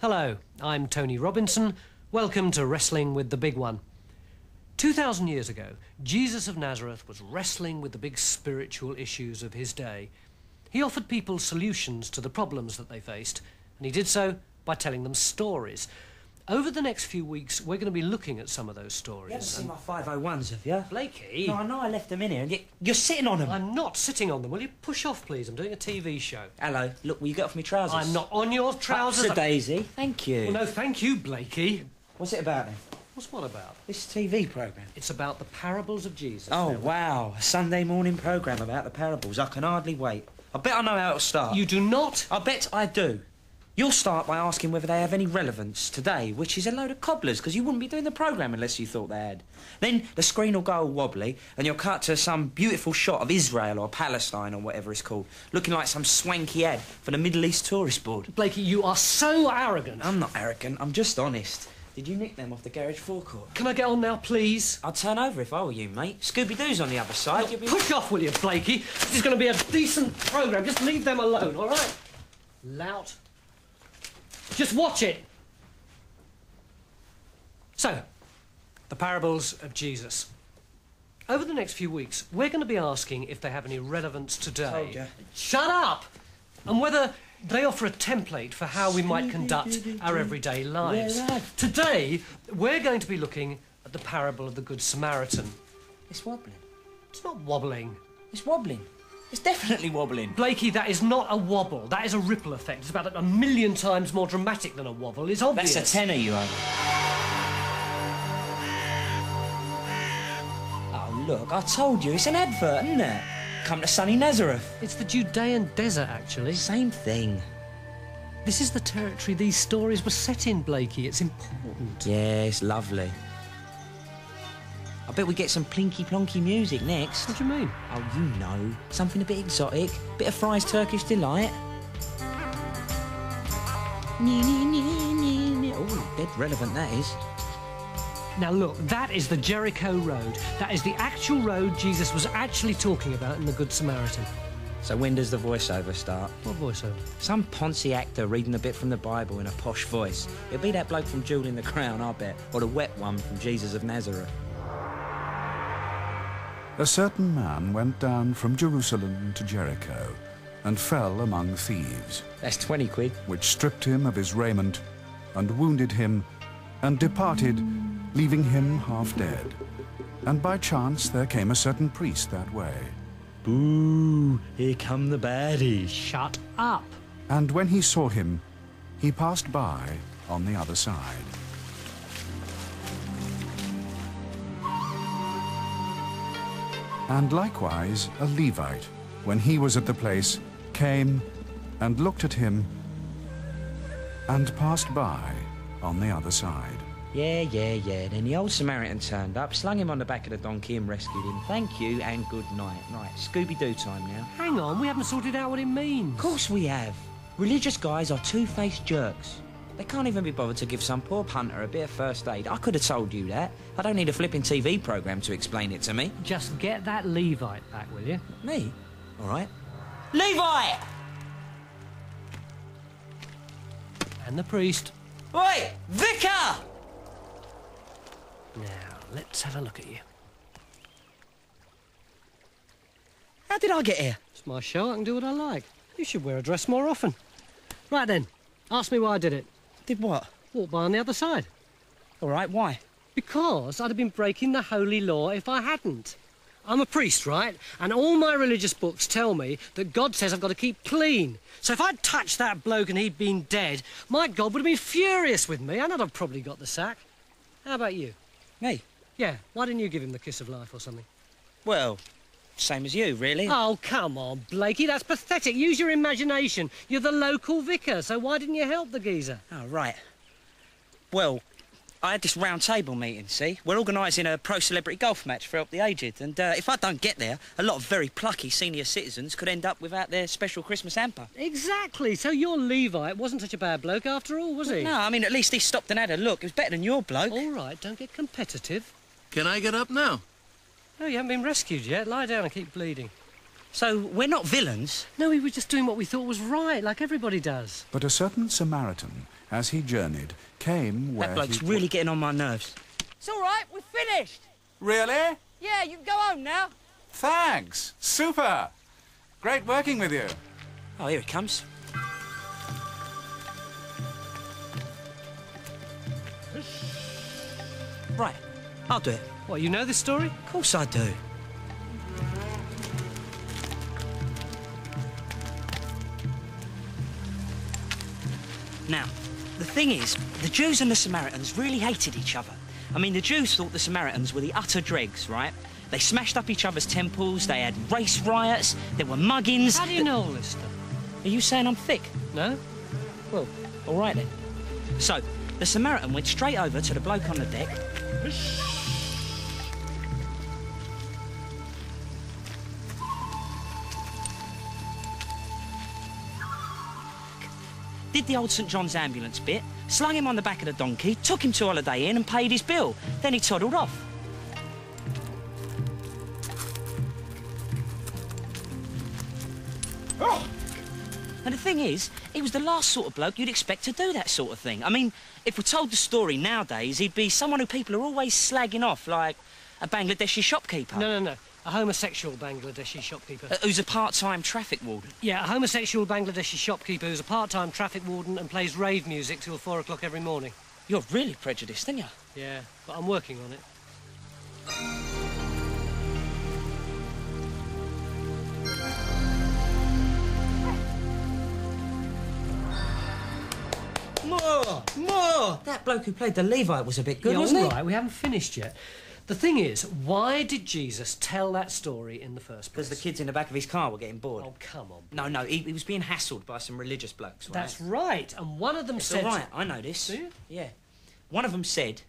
Hello, I'm Tony Robinson. Welcome to Wrestling with the Big One. 2,000 years ago, Jesus of Nazareth was wrestling with the big spiritual issues of his day. He offered people solutions to the problems that they faced, and he did so by telling them stories. Over the next few weeks, we're going to be looking at some of those stories. You haven't seen my 501s, have you? Blakey? No, I know I left them in here, and you're sitting on them. I'm not sitting on them. Will you push off, please? I'm doing a TV show. Hello. Look, will you get off my trousers? I'm not on your trousers. Ups a daisy. Thank you. Well, no, thank you, Blakey. What's it about, then? What's what about? This TV programme. It's about the parables of Jesus. Oh, wow. A Sunday morning programme about the parables. I can hardly wait. I bet I know how it'll start. You do not? I bet I do. You'll start by asking whether they have any relevance today, which is a load of cobblers, because you wouldn't be doing the programme unless you thought they had. Then the screen will go all wobbly, and you'll cut to some beautiful shot of Israel or Palestine or whatever it's called, looking like some swanky ad for the Middle East Tourist Board. Blakey, you are so arrogant. I'm not arrogant, I'm just honest. Did you nick them off the garage forecourt? Can I get on now, please? I'd turn over if I were you, mate. Scooby-Doo's on the other side. Look, push off, will you, Blakey? This is going to be a decent programme. Just leave them alone, all right? Lout. Just watch it. So, the parables of Jesus. Over the next few weeks, we're going to be asking if they have any relevance today. Told ya. Shut up! And whether they offer a template for how we might conduct our everyday lives. Today, we're going to be looking at the parable of the Good Samaritan. It's wobbling. It's not wobbling. It's wobbling. It's definitely wobbling. Blakey, that is not a wobble. That is a ripple effect. It's about a million times more dramatic than a wobble. It's obvious. That's a tenner, you owe. Oh, look, I told you. It's an advert, isn't it? Come to sunny Nazareth. It's the Judean desert, actually. Same thing. This is the territory these stories were set in, Blakey. It's important. Yeah, it's lovely. I bet we get some plinky-plonky music next. What do you mean? Oh, you know. Something a bit exotic. Bit of Fry's Turkish Delight. Oh, dead relevant, that is. Now, look, that is the Jericho Road. That is the actual road Jesus was actually talking about in the Good Samaritan. So when does the voiceover start? What voiceover? Some poncy actor reading a bit from the Bible in a posh voice. It'll be that bloke from Jewel in the Crown, I bet. Or the wet one from Jesus of Nazareth. A certain man went down from Jerusalem to Jericho and fell among thieves. That's 20 quid. Which stripped him of his raiment and wounded him and departed, leaving him half dead. And by chance there came a certain priest that way. Boo, here come the baddies. Shut up. And when he saw him, he passed by on the other side. And likewise a Levite, when he was at the place, came and looked at him and passed by on the other side. Yeah. Then the old Samaritan turned up, slung him on the back of the donkey and rescued him. Thank you and good night. Right, Scooby-Doo time now. Hang on, we haven't sorted out what it means. Of course we have. Religious guys are two-faced jerks. They can't even be bothered to give some poor punter a bit of first aid. I could have told you that. I don't need a flipping TV programme to explain it to me. Just get that Levite back, will you? Me? All right. Levite! And the priest. Oi! Vicar! Now, let's have a look at you. How did I get here? It's my show, I can do what I like. You should wear a dress more often. Right then, ask me why I did it. Did what? Walk by on the other side. All right, why? Because I'd have been breaking the holy law if I hadn't. I'm a priest, right? And all my religious books tell me that God says I've got to keep clean. So if I'd touched that bloke and he'd been dead, my God would have been furious with me and I'd have probably got the sack. How about you? Me? Yeah, why didn't you give him the kiss of life or something? Well, same as you, really. Oh, come on, Blakey, that's pathetic. Use your imagination. You're the local vicar, so why didn't you help the geezer? Oh, right. Well, I had this round table meeting, see? We're organising a pro-celebrity golf match for Help the Aged, and if I don't get there, a lot of very plucky senior citizens could end up without their special Christmas hamper. Exactly, so your Levite wasn't such a bad bloke after all, was he? No, I mean, at least he stopped and had a look. It was better than your bloke. All right, don't get competitive. Can I get up now? Oh, you haven't been rescued yet. Lie down and keep bleeding. So we're not villains? No, we were just doing what we thought was right, like everybody does. But a certain Samaritan, as he journeyed, came where That bloke's he... really getting on my nerves. It's all right, we're finished. Really? Yeah, you can go home now. Thanks. Super. Great working with you. Oh, here it comes. Right, I'll do it. What, you know this story? Of course I do. Now, the thing is, the Jews and the Samaritans really hated each other. I mean, the Jews thought the Samaritans were the utter dregs, right? They smashed up each other's temples, they had race riots, there were muggings... How do you know all this stuff? Are you saying I'm thick? No? Well, all right then. So, the Samaritan went straight over to the bloke on the deck. Did the old St John's ambulance bit, slung him on the back of the donkey, took him to Holiday Inn and paid his bill. Then he toddled off. And the thing is, he was the last sort of bloke you'd expect to do that sort of thing. I mean, if we're told the story nowadays, he'd be someone who people are always slagging off, like a Bangladeshi shopkeeper. No. A homosexual Bangladeshi shopkeeper. Who's a part-time traffic warden. Yeah, a homosexual Bangladeshi shopkeeper who's a part-time traffic warden and plays rave music till 4 o'clock every morning. You're really prejudiced, aren't you? Yeah, but I'm working on it. More! That bloke who played the Levite was a bit good, Yeah, wasn't all he? right, we haven't finished yet. The thing is, why did Jesus tell that story in the first place? Because the kids in the back of his car were getting bored. Oh, come on. No, he was being hassled by some religious blokes, right? That's right, and one of them It's said... all right, I know this. Do you? Yeah. One of them said,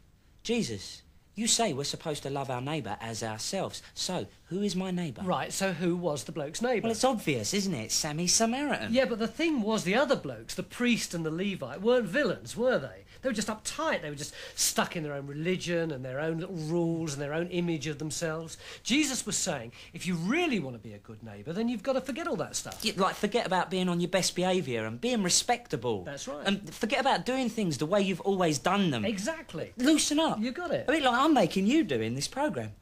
Jesus, you say we're supposed to love our neighbour as ourselves. So, who is my neighbour? Right, so who was the bloke's neighbour? Well, it's obvious, isn't it? Sammy Samaritan. Yeah, but the thing was, the other blokes, the priest and the Levite, weren't villains, were they? They were just uptight. They were just stuck in their own religion and their own little rules and their own image of themselves. Jesus was saying, if you really want to be a good neighbour, then you've got to forget all that stuff. Yeah, like, forget about being on your best behaviour and being respectable. That's right. And forget about doing things the way you've always done them. Exactly. Loosen up. You got it. A bit like I'm making you do in this programme.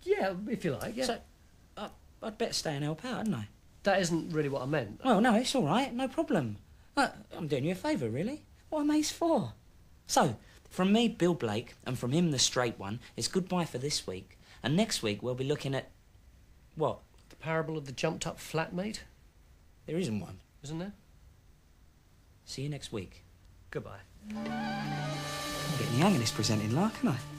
Yeah, if you like, yeah. So, I'd better stay and help out, hadn't I? That isn't really what I meant. Well, no, it's all right, no problem. I'm doing you a favour, really. What am I for? So, from me, Bill Blake, and from him, the straight one, it's goodbye for this week. And next week, we'll be looking at... what? The parable of the jumped-up flatmate? There isn't one. Isn't there? See you next week. Goodbye. I'm getting the hang of this presenting, like, aren't I?